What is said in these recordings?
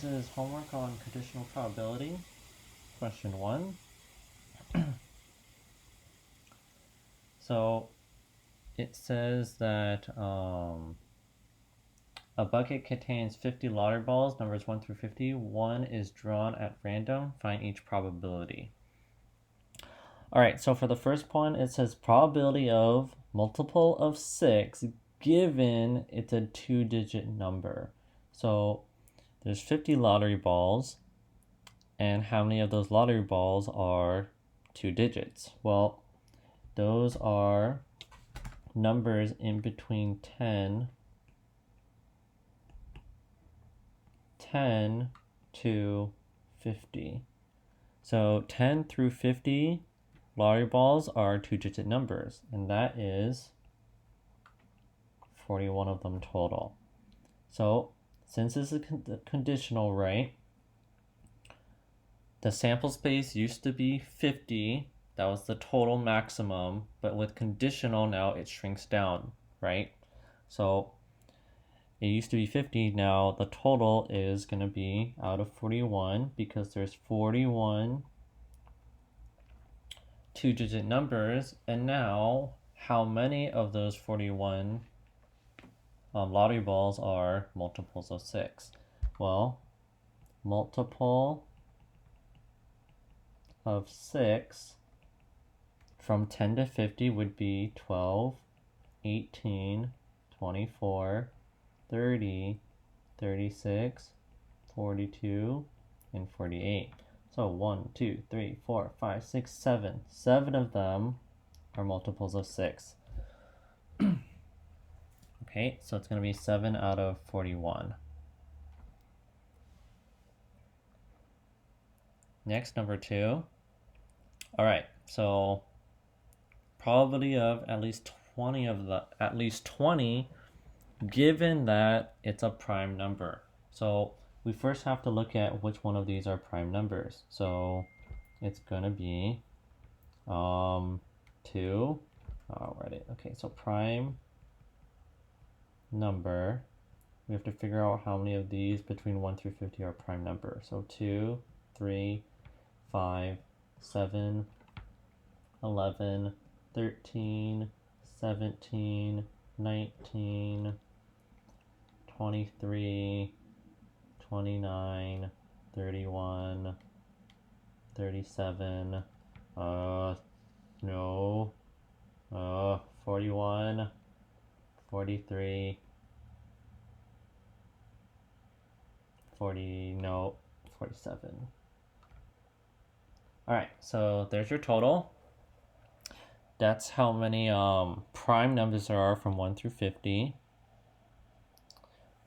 is homework on conditional probability. Question 1. So it says that a bucket contains 50 lottery balls, numbers 1 through 50. One is drawn at random. Find each probability. Alright, so for the first one, it says probability of multiple of 6 given it's a 2-digit number. So there's 50 lottery balls, and how many of those lottery balls are 2 digits? Well, those are numbers in between 10 to 50. So 10 through 50 lottery balls are 2-digit numbers, and that is 41 of them total. So since this is conditional, right, the sample space used to be 50. That was the total maximum, but with conditional now it shrinks down, right? So it used to be 50, now the total is going to be out of 41 because there's 41 2-digit numbers, and now how many of those 41 lottery balls are multiples of 6? Well, multiple of 6 from 10 to 50 would be 12, 18, 24, 30, 36, 42, and 48. So 1, 2, 3, 4, 5, 6, 7. 7 of them are multiples of 6. Okay, so it's going to be 7 out of 41. Next, number 2. Alright, so probability of at least 20 given that it's a prime number. So we first have to look at which one of these are prime numbers. So it's gonna be 2. I'll write it. Okay, so prime number. We have to figure out how many of these between 1 through 50 are prime number. So 2, 3, 5, 7, 11, 13, 17, 19, 23, 29, 31, 37, 41, 43, 47. Alright, so there's your total. That's how many prime numbers there are from 1 through 50.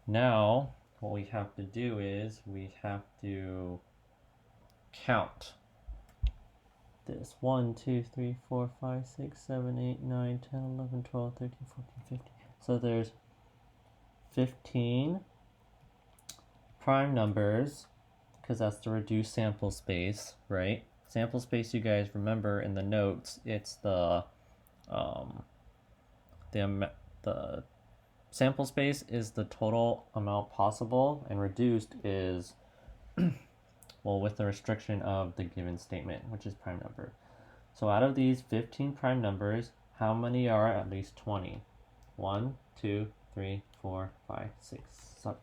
Now, what we have to do is we have to count this. 1, 2, 3, 4, 5, 6, 7, 8, 9, 10, 11, 12, 13, 14, 15. So there's 15 prime numbers, because that's the reduced sample space, right? Sample space, you guys remember in the notes, it's the sample space is the total amount possible, and reduced is well, with the restriction of the given statement, which is prime number. So out of these 15 prime numbers, how many are at least 20? 1, 2, 3, 4, 5, 6, 7.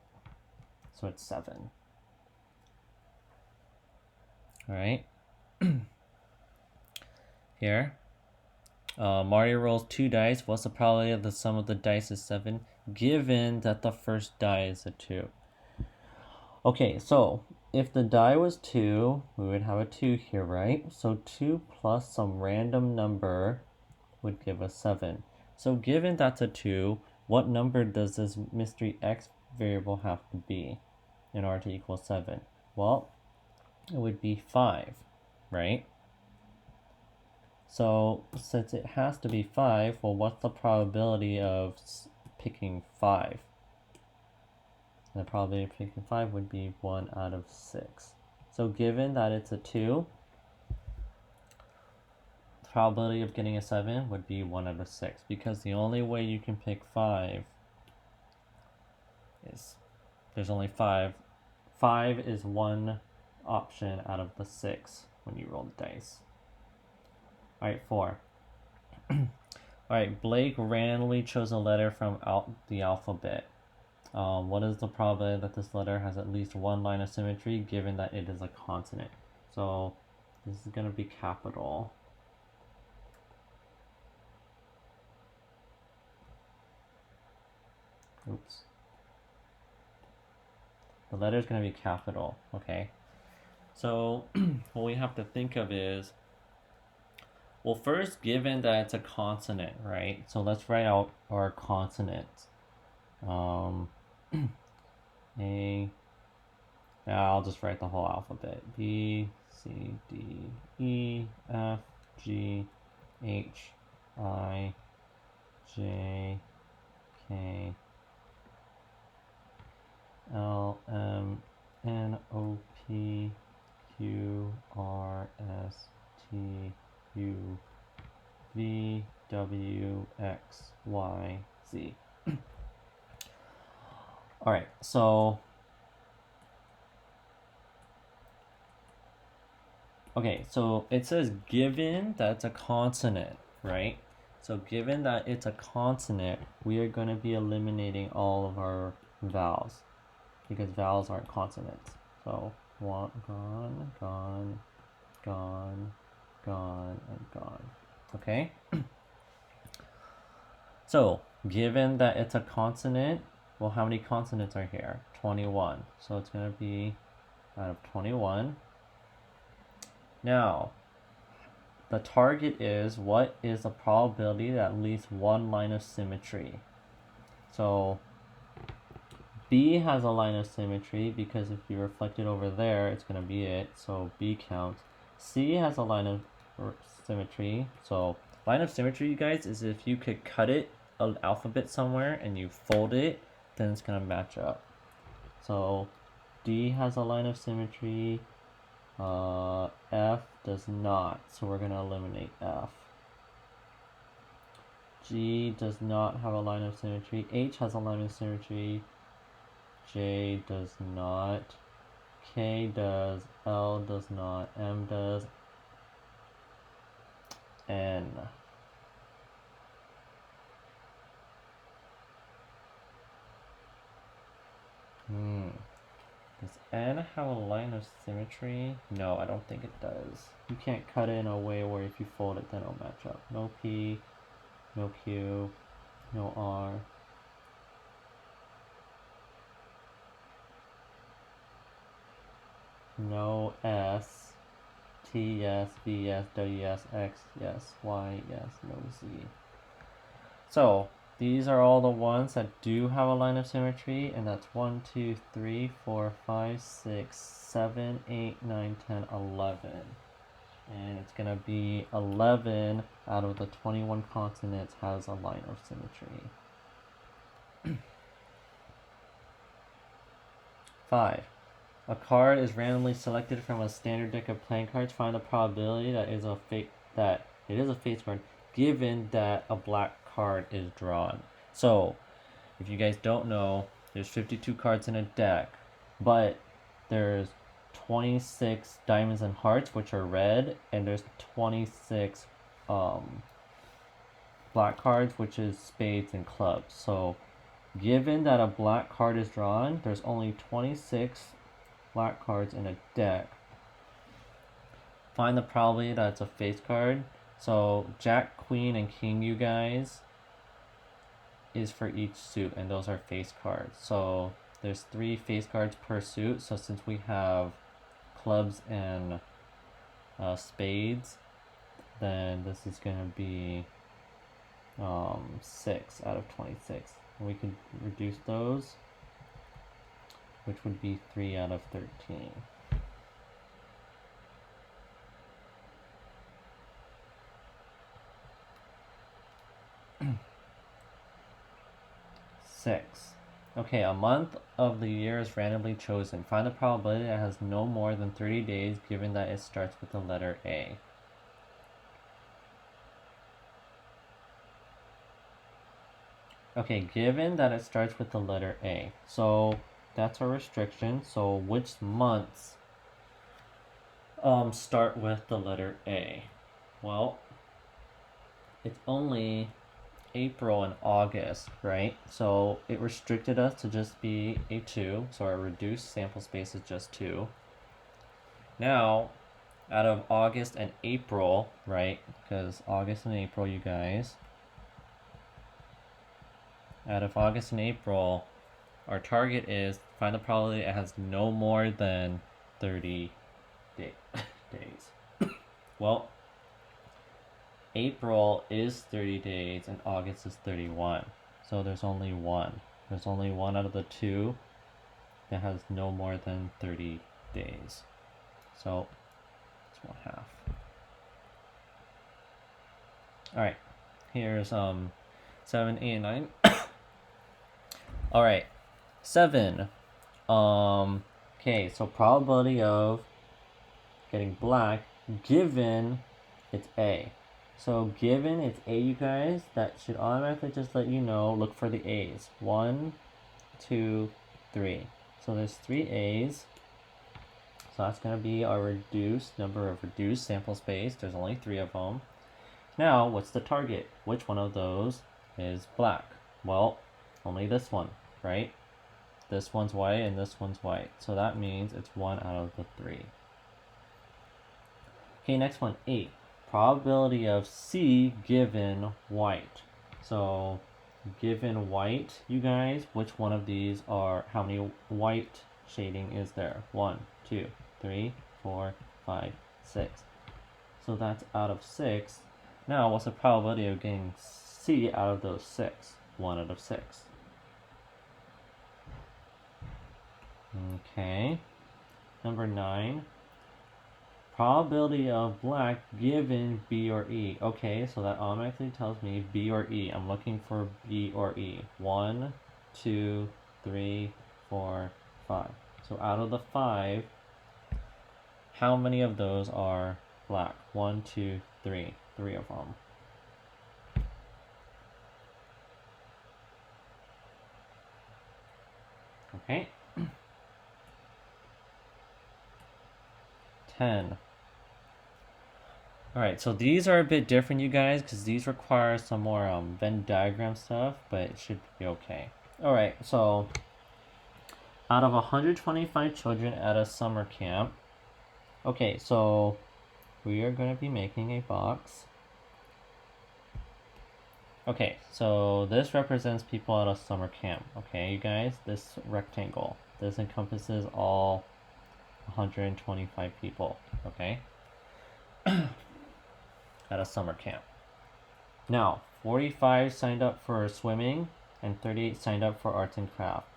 So it's 7. Alright. Here. Mario rolls 2 dice. What's the probability of the sum of the dice is 7, given that the first die is a 2? Okay, so if the die was 2, we would have a 2 here, right? So 2 plus some random number would give us 7. So given that's a 2, what number does this mystery x variable have to be in order to equal 7? Well, it would be 5, right? So since it has to be 5, well, what's the probability of picking 5? And the probability of picking 5 would be 1 out of 6. So given that it's a 2, the probability of getting a 7 would be 1 out of 6, because the only way you can pick 5 is there's only 5 5 is one option out of the 6 when you roll the dice. Alright, 4. Alright, Blake randomly chose a letter from the alphabet. What is the probability that this letter has at least one line of symmetry given that it is a consonant? So this is going to be capital. Oops. The letter is going to be capital, okay? So what we have to think of is, well, first, given that it's a consonant, right? So let's write out our consonants. A. I'll just write the whole alphabet. B, C, D, E, F, G, H, I, J, K, L, M, N, O, P, Q, R, S, T, U, V, W, X, Y, Z. Alright, so okay, so it says given that it's a consonant, right? So given that it's a consonant, we are going to be eliminating all of our vowels because vowels aren't consonants. So gone, gone, gone, gone, and gone. Okay? So given that it's a consonant, well, how many consonants are here? 21. So it's going to be out of 21. Now, the target is, what is the probability that at least one line of symmetry? So B has a line of symmetry because if you reflect it over there, it's going to be it. So B counts. C has a line of symmetry. So line of symmetry, you guys, is if you could cut it, an alphabet somewhere, and you fold it, then it's going to match up. So D has a line of symmetry. F does not, so we're going to eliminate F. G does not have a line of symmetry. H has a line of symmetry. J does not. K does. L does not. M does. N. Does N have a line of symmetry? No, I don't think it does. You can't cut it in a way where if you fold it, then it'll match up. No P, no Q, no R. No S, T, yes, V, yes, W, yes, X, yes, Y, yes, no Z. So, these are all the ones that do have a line of symmetry, and that's 1, 2, 3, 4, 5, 6, 7, 8, 9, 10, 11. And it's going to be 11 out of the 21 consonants has a line of symmetry. 5. A card is randomly selected from a standard deck of playing cards. Find the probability that it is a face card, given that a black card is drawn. So, if you guys don't know, there's 52 cards in a deck, but there's 26 diamonds and hearts, which are red, and there's 26 black cards, which is spades and clubs. So, given that a black card is drawn, there's only 26 black cards in a deck. Find the probability that it's a face card. So Jack, Queen, and King, you guys, is for each suit, and those are face cards. So there's 3 face cards per suit. So since we have clubs and spades, then this is going to be 6 out of 26. And we can reduce those, which would be 3 out of 13. Six. Okay, a month of the year is randomly chosen. Find the probability that it has no more than 30 days given that it starts with the letter A. Okay, given that it starts with the letter A. So That's our restriction. So which months start with the letter A? Well, it's only April and August, right? So it restricted us to just be a 2, so our reduced sample space is just 2. Now, out of August and April, right? Because August and April, you guys, out of August and April, our target is find the probability it has no more than 30 days. Well, April is 30 days and August is 31. So there's only one. There's only one out of the two that has no more than 30 days. So it's 1/2. Alright, here's 7, 8, and 9. Alright, 7. Okay, so probability of getting black given it's A. So given it's A, you guys, that should automatically just let you know, look for the A's. 1, 2, 3. So there's 3 A's. So that's going to be our reduced number of reduced sample space. There's only 3 of them. Now, what's the target? Which one of those is black? Well, only this one, right? This one's white and this one's white. So that means it's 1 out of the 3. Okay, next one, 8. Probability of C given white. So given white, you guys, which one of these are, how many white shading is there? 1, 2, 3, 4, 5, 6. So that's out of 6. Now, what's the probability of getting C out of those 6? 1 out of 6. Okay. Number 9. Probability of black given B or E. Okay, so that automatically tells me B or E. I'm looking for B or E. 1, 2, 3, 4, 5. So out of the 5, how many of those are black? 1, 2, 3. 3 of them. Okay. 10. Alright, so these are a bit different, you guys, because these require some more Venn diagram stuff, but it should be okay. Alright, so out of 125 children at a summer camp, okay, so we are going to be making a box. Okay, so this represents people at a summer camp, okay, you guys? This rectangle, this encompasses all 125 people, okay? At a summer camp. Now, 45 signed up for swimming and 38 signed up for arts and craft.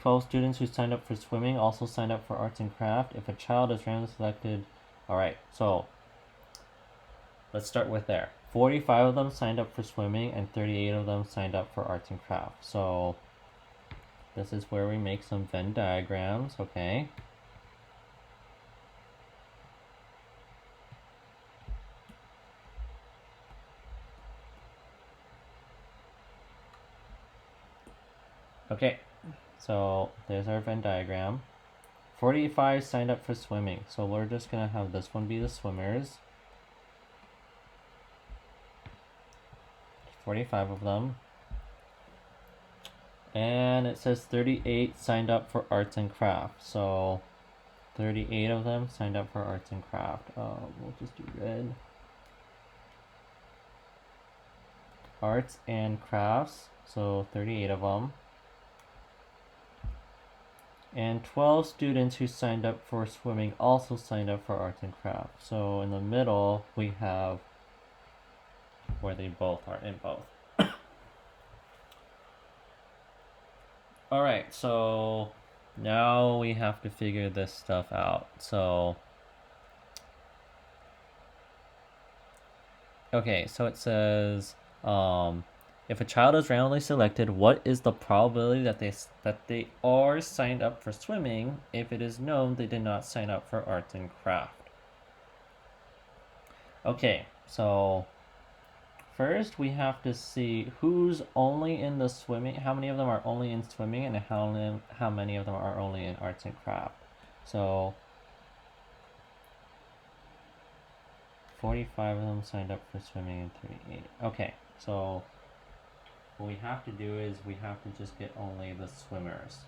12 students who signed up for swimming also signed up for arts and craft. If a child is randomly selected, alright, so let's start with there. 45 of them signed up for swimming and 38 of them signed up for arts and craft. So this is where we make some Venn diagrams, okay? Okay, so there's our Venn diagram. 45 signed up for swimming, so we're just gonna have this one be the swimmers. 45 of them. And it says 38 signed up for arts and craft, so 38 of them signed up for arts and craft. We'll just do red. Arts and crafts, so 38 of them. And 12 students who signed up for swimming also signed up for arts and crafts. So in the middle, we have where they both are in both. Alright, so now we have to figure this stuff out. So, okay, so it says, if a child is randomly selected, what is the probability that they are signed up for swimming if it is known they did not sign up for arts and craft? Okay, so first we have to see who's only in the swimming, how many of them are only in swimming, and how many of them are only in arts and craft. So 45 of them signed up for swimming and 38. Okay, so what we have to do is we have to just get only the swimmers.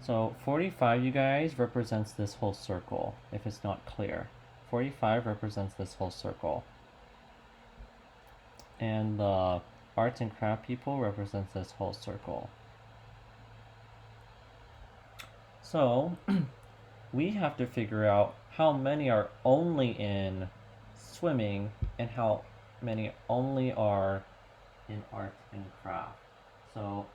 So 45, you guys, represents this whole circle, if it's not clear. 45 represents this whole circle. And the arts and craft people represents this whole circle. So we have to figure out how many are only in swimming and how many only are in arts and craft. So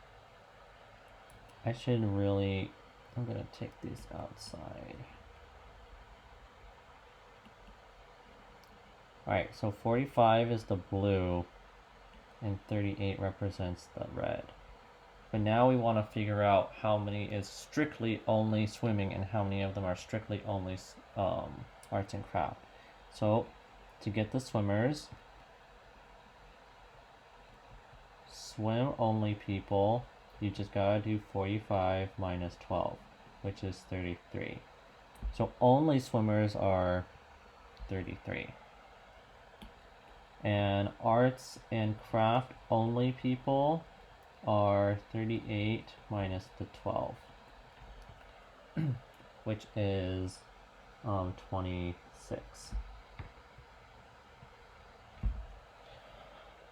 I should really, I'm gonna take these outside. Alright, so 45 is the blue and 38 represents the red. But now we want to figure out how many is strictly only swimming and how many of them are strictly only arts and craft. So to get the swimmers, swim only people, you just gotta do 45 minus 12, which is 33. So only swimmers are 33. And arts and craft only people are 38 minus the 12, which is 26.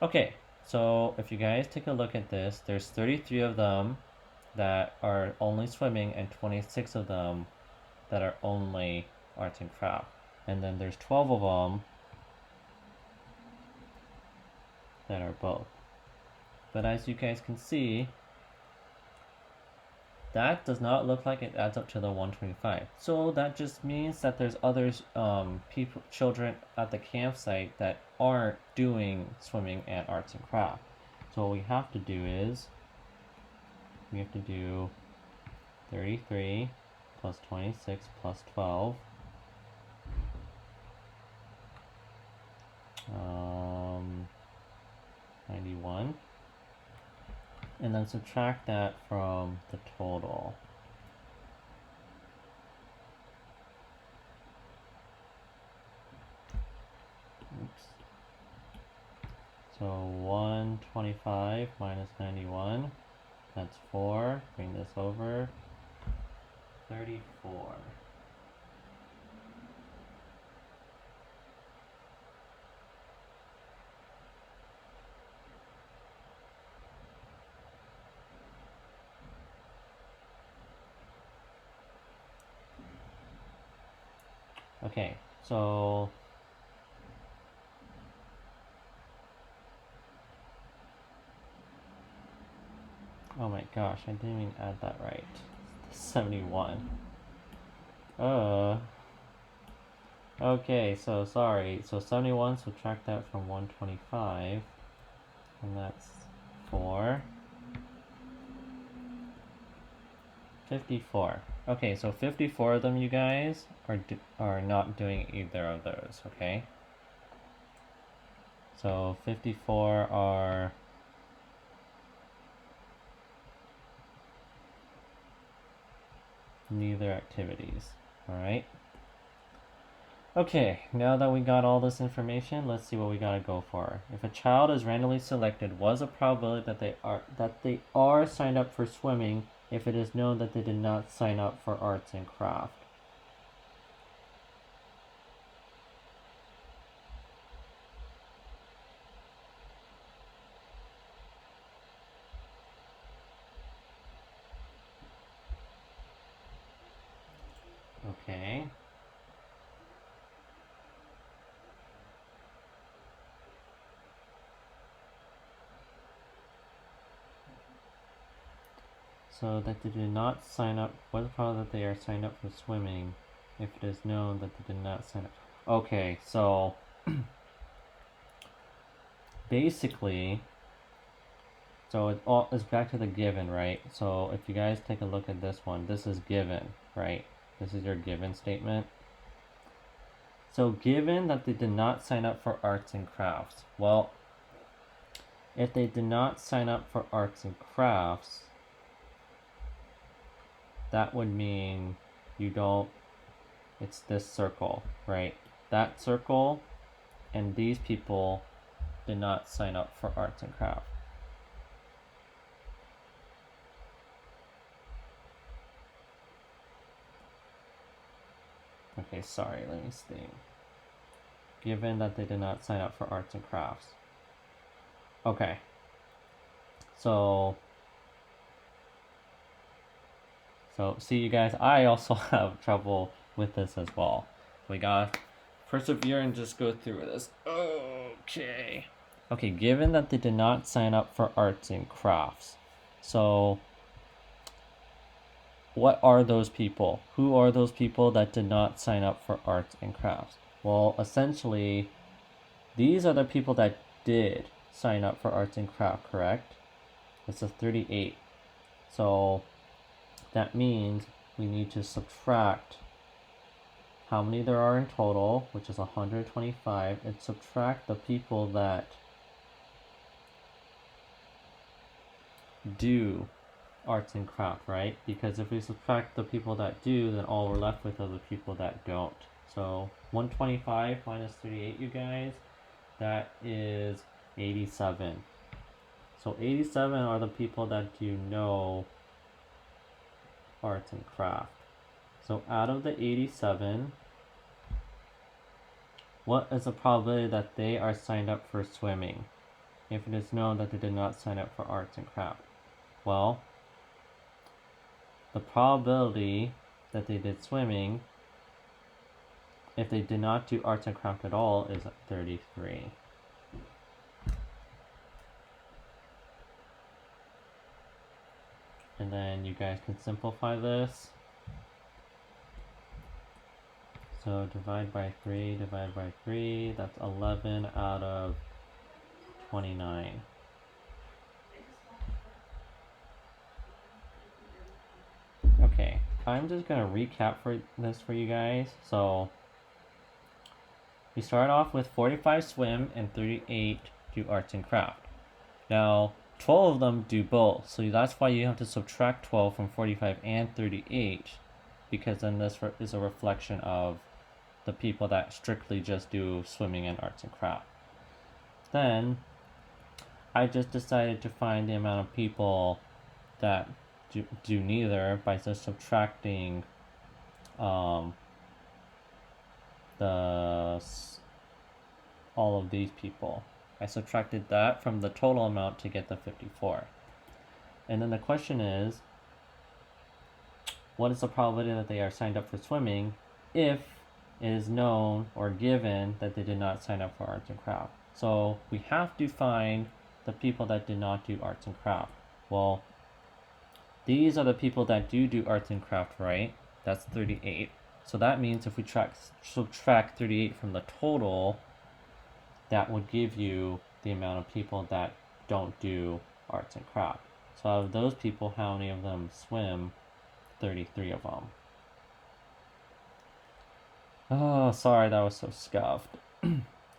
Okay, so if you guys take a look at this, there's 33 of them that are only swimming and 26 of them that are only arts and craft. And then there's 12 of them that are both. But as you guys can see, that does not look like it adds up to the 125. So that just means that there's others, children at the campsite that aren't doing swimming and arts and craft. So what we have to do is, we have to do 33 plus 26 plus 12. 91. And then subtract that from the total. Oops. So 125 minus 91, that's 4. Bring this over. 34. Okay, so oh my gosh, I didn't even add that right. 71. Okay, so sorry. So 71, subtract that from 125, and that's 4. 54. Okay, so 54 of them, you guys, are not doing either of those, okay? So 54 are neither activities, alright? Okay, now that we got all this information, let's see what we gotta go for. If a child is randomly selected, what is the probability that they are signed up for swimming if it is known that they did not sign up for arts and craft? Okay. So that they did not sign up, what is the probability that they are signed up for swimming if it is known that they did not sign up? Okay, so basically, so it's back to the given, right? So if you guys take a look at this one, this is given, right? This is your given statement. So given that they did not sign up for arts and crafts, well, if they did not sign up for arts and crafts, that would mean you don't, it's this circle, right? That circle and these people did not sign up for arts and crafts. Okay, sorry, let me think. Given that they did not sign up for arts and crafts. Okay. So see you guys, I also have trouble with this as well. We gotta persevere and just go through this. Okay. Okay, given that they did not sign up for arts and crafts. So what are those people? Who are those people that did not sign up for arts and crafts? Well, essentially, these are the people that did sign up for arts and craft, correct? It's a 38. So that means we need to subtract how many there are in total, which is 125, and subtract the people that do arts and craft, right? Because if we subtract the people that do, then all we're left with are the people that don't. So 125 minus 38, you guys, that is 87. So 87 are the people that do know arts and craft. So out of the 87, what is the probability that they are signed up for swimming if it is known that they did not sign up for arts and craft? Well, the probability that they did swimming if they did not do arts and craft at all is 33. And then you guys can simplify this. So divide by 3, that's 11 out of 29. Okay, I'm just gonna recap for this for you guys. So we start off with 45 swim and 38 do arts and craft. Now 12 of them do both, so that's why you have to subtract 12 from 45 and 38, because then this is a reflection of the people that strictly just do swimming and arts and craft. Then I just decided to find the amount of people that do neither by just subtracting all of these people. I subtracted that from the total amount to get the 54. And then the question is, what is the probability that they are signed up for swimming if it is known or given that they did not sign up for arts and craft? So we have to find the people that did not do arts and craft. Well, these are the people that do arts and craft, right? That's 38. So that means if we subtract 38 from the total, that would give you the amount of people that don't do arts and craft. So out of those people, how many of them swim? 33 of them. Oh, sorry, that was so scuffed.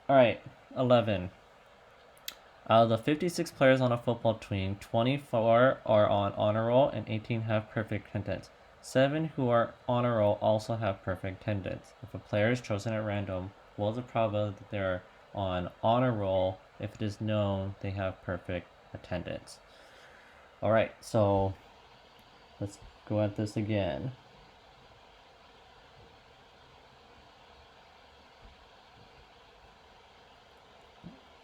Alright, 11. Out of the 56 players on a football team, 24 are on honor roll and 18 have perfect attendance. 7 who are honor roll also have perfect attendance. If a player is chosen at random, what is the probability that they are on honor roll if it is known they have perfect attendance? Alright, so let's go at this again.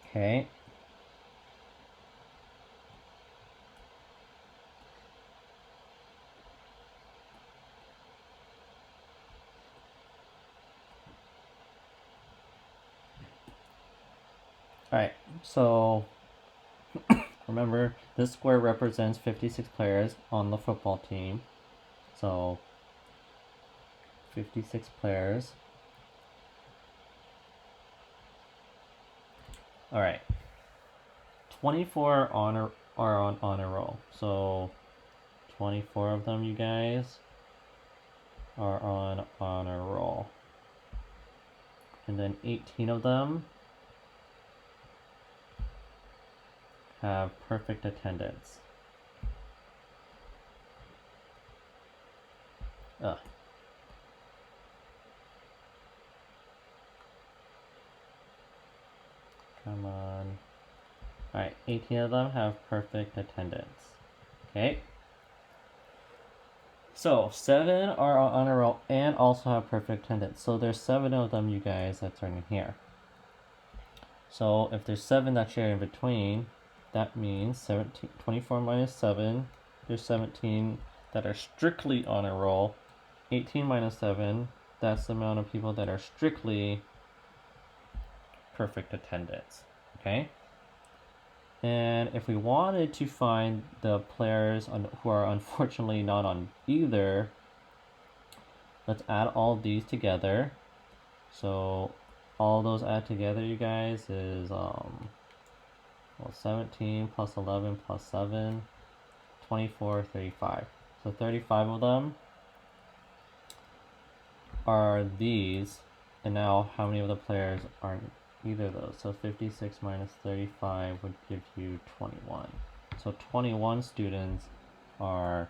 Okay. Alright, so remember, this square represents 56 players on the football team. So 56 players. Alright. 24 are on honor roll. So 24 of them, you guys, are on honor roll. And then 18 of them have perfect attendance. Ugh. Come on. Alright, 18 of them have perfect attendance. Okay. So, 7 are on honor roll and also have perfect attendance. So there's 7 of them, you guys, that's in here. So if there's 7 that share in between, that means 24 minus 7, there's 17 that are strictly honor roll. 18 minus 7, that's the amount of people that are strictly perfect attendance. Okay? And if we wanted to find the players who are unfortunately not on either, let's add all of these together. So all those add together, you guys, is 17 plus 11 plus 7, 24, 35. So 35 of them are these. And now how many of the players are either of those? So 56 minus 35 would give you 21. So 21 students are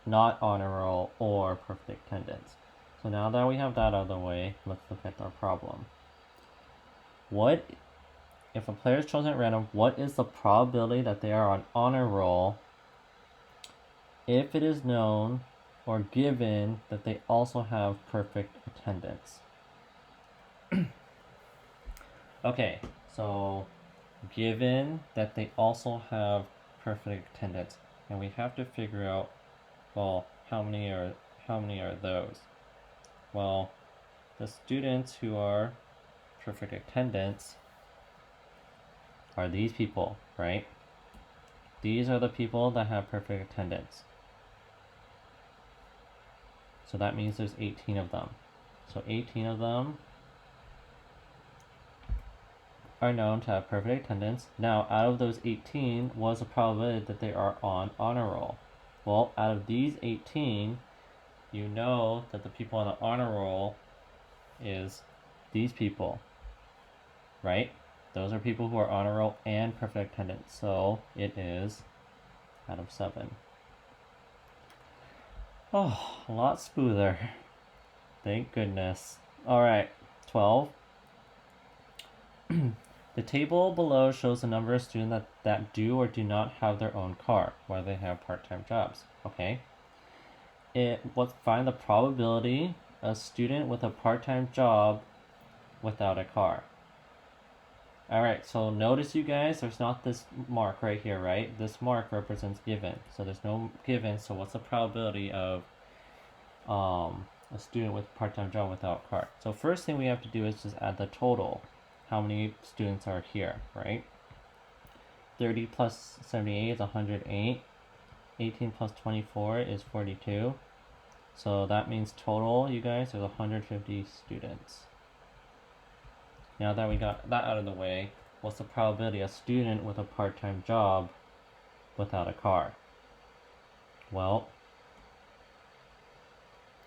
not honor roll or perfect attendance. So now that we have that out of the way, let's look at our problem. What if a player is chosen at random, what is the probability that they are on honor roll if it is known or given that they also have perfect attendance? Okay, so given that they also have perfect attendance, and we have to figure out, well, how many are those? Well, the students who are perfect attendance are these people, right? These are the people that have perfect attendance. So that means there's 18 of them. So 18 of them are known to have perfect attendance. Now, out of those 18, what's the probability that they are on honor roll? Well, out of these 18, you know that the people on the honor roll is these people, right? Those are people who are honor roll and perfect attendance. So it is out of 7. Oh, a lot smoother. Thank goodness. Alright, 12. The table below shows the number of students that do or do not have their own car, whether they have part-time jobs. Okay. Let's find the probability of a student with a part-time job without a car. Alright, so notice you guys, there's not this mark right here, right? This mark represents given. So there's no given, so what's the probability of a student with a part-time job without a car? So first thing we have to do is just add the total. How many students are here, right? 30 plus 78 is 108. 18 plus 24 is 42. So that means total, you guys, there's 150 students. Now that we got that out of the way, what's the probability of a student with a part-time job without a car? Well,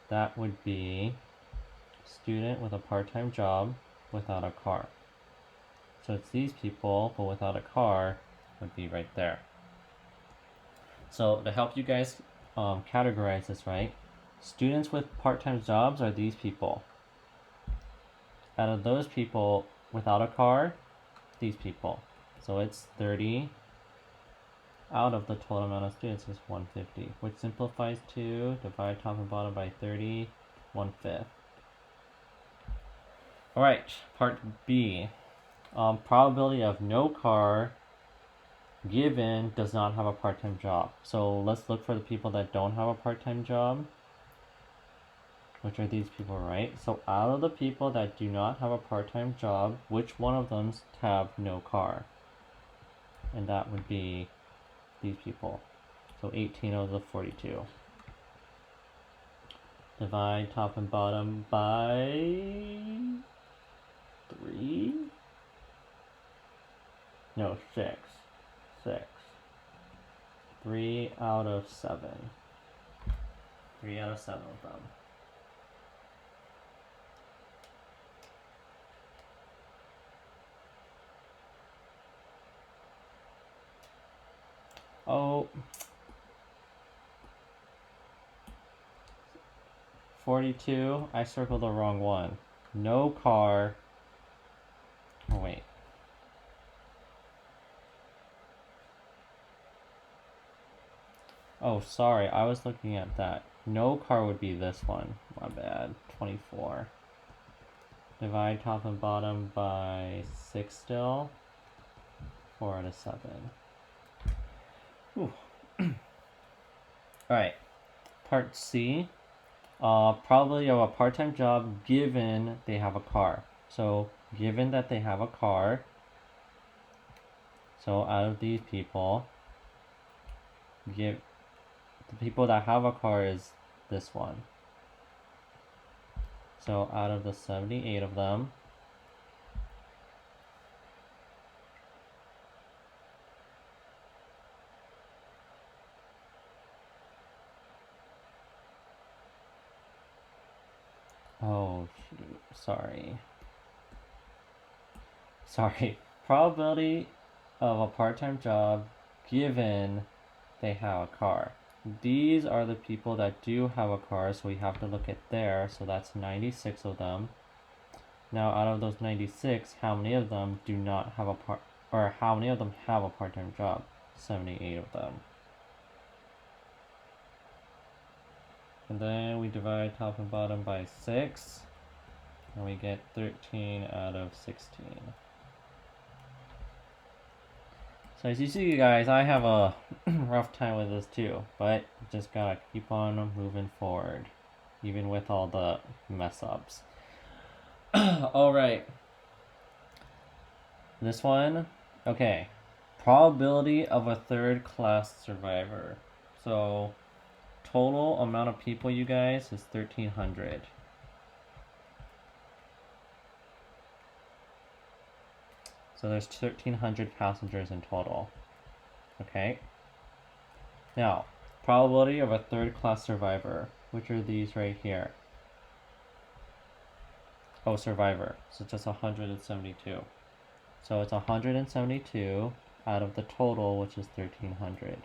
that would be student with a part-time job without a car. So it's these people, but without a car would be right there. So to help you guys categorize this, right? Students with part-time jobs are these people. Out of those people without a car, these people. So it's 30 out of the total amount of students is 150, which simplifies to divide top and bottom by 30, 1/5. Alright, part B. Probability of no car given does not have a part-time job. So let's look for the people that don't have a part-time job, which are these people, right? So out of the people that do not have a part-time job, which one of them have no car? And that would be these people. So 18 out of the 42. Divide top and bottom by 3? No, 6. 3 out of 7. 3 out of 7 of them. Oh, 42. I circled the wrong one. No car. Oh, wait. Oh, sorry. I was looking at that. No car would be this one. My bad. 24. Divide top and bottom by 6 still. 4 out of 7. Alright. Part C. Probably of a part-time job given they have a car. So, given that they have a car, so out of these people, the people that have a car is this one. So out of the 78 of them, oh shoot, sorry, probability of a part-time job given they have a car. These are the people that do have a car, so we have to look at there. So that's 96 of them. Now out of those 96, how many of them do not have how many of them have a part-time job? 78 of them. And then we divide top and bottom by 6, and we get 13 out of 16. So as you see, guys, I have a rough time with this too, but just gotta keep on moving forward, even with all the mess ups. Alright. This one, okay. Probability of a third class survivor. So, total amount of people, you guys, is 1,300. So there's 1,300 passengers in total. Okay. Now, probability of a third class survivor, which are these right here. Oh, survivor. So just 172. So it's 172 out of the total, which is 1,300.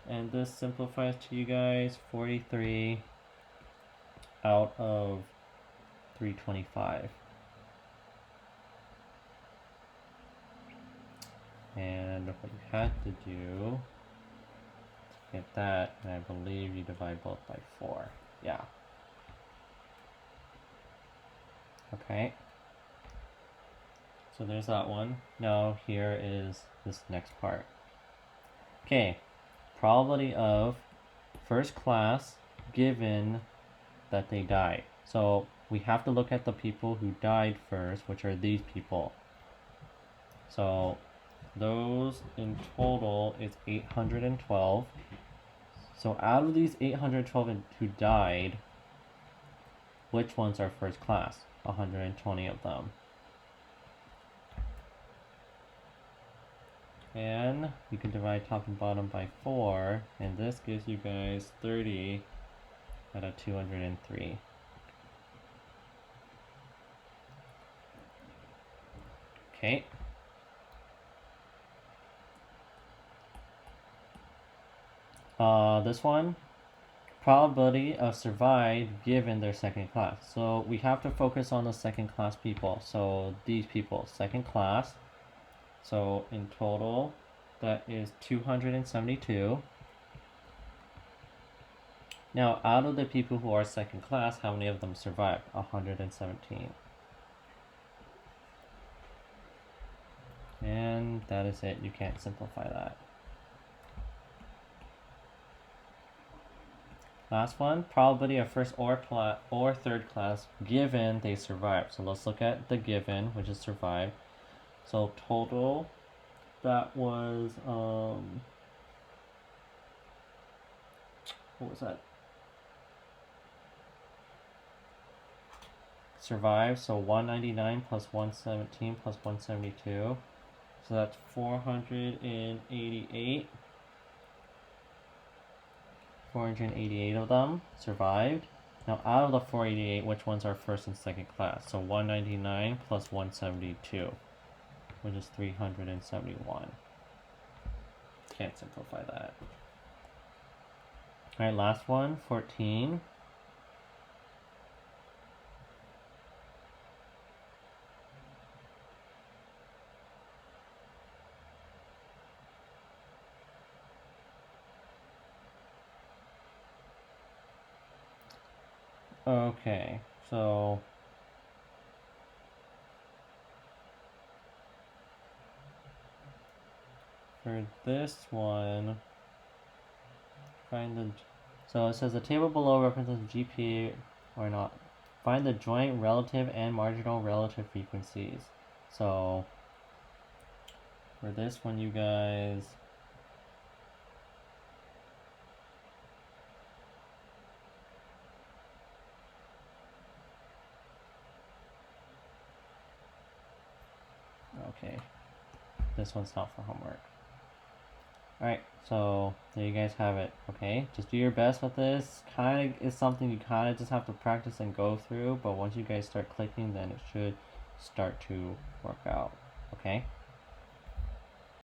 And this simplifies to you guys 43 out of 325. And what you had to do to get that, and I believe you divide both by 4. Yeah. Okay. So there's that one. Now here is this next part. Okay. Probability of first class given that they died. So we have to look at the people who died first, which are these people. So those in total is 812. So out of these 812 who died, which ones are first class? 120 of them. And you can divide top and bottom by 4, and this gives you guys 30 out of 203. Okay. This one, probability of survive given their second class. So we have to focus on the second class people. So these people, second class. So in total, that is 272. Now, out of the people who are second class, how many of them survived? 117. And that is it. You can't simplify that. Last one, probability of first or third class given they survived. So let's look at the given, which is survived. So total, that was what was that? Survived, so 199 plus 117 plus 172. So that's 488. 488 of them survived. Now out of the 488, which ones are first and second class? So 199 plus 172, which is 371. Can't simplify that. Alright, last one, 14. Okay, so for this one, find the. So it says the table below represents GPA or not. Find the joint relative and marginal relative frequencies. So for this one, you guys. Okay, this one's not for homework. Alright, so there you guys have it, okay? Just do your best with this. Kind of is something you kind of just have to practice and go through, but once you guys start clicking, then it should start to work out, okay?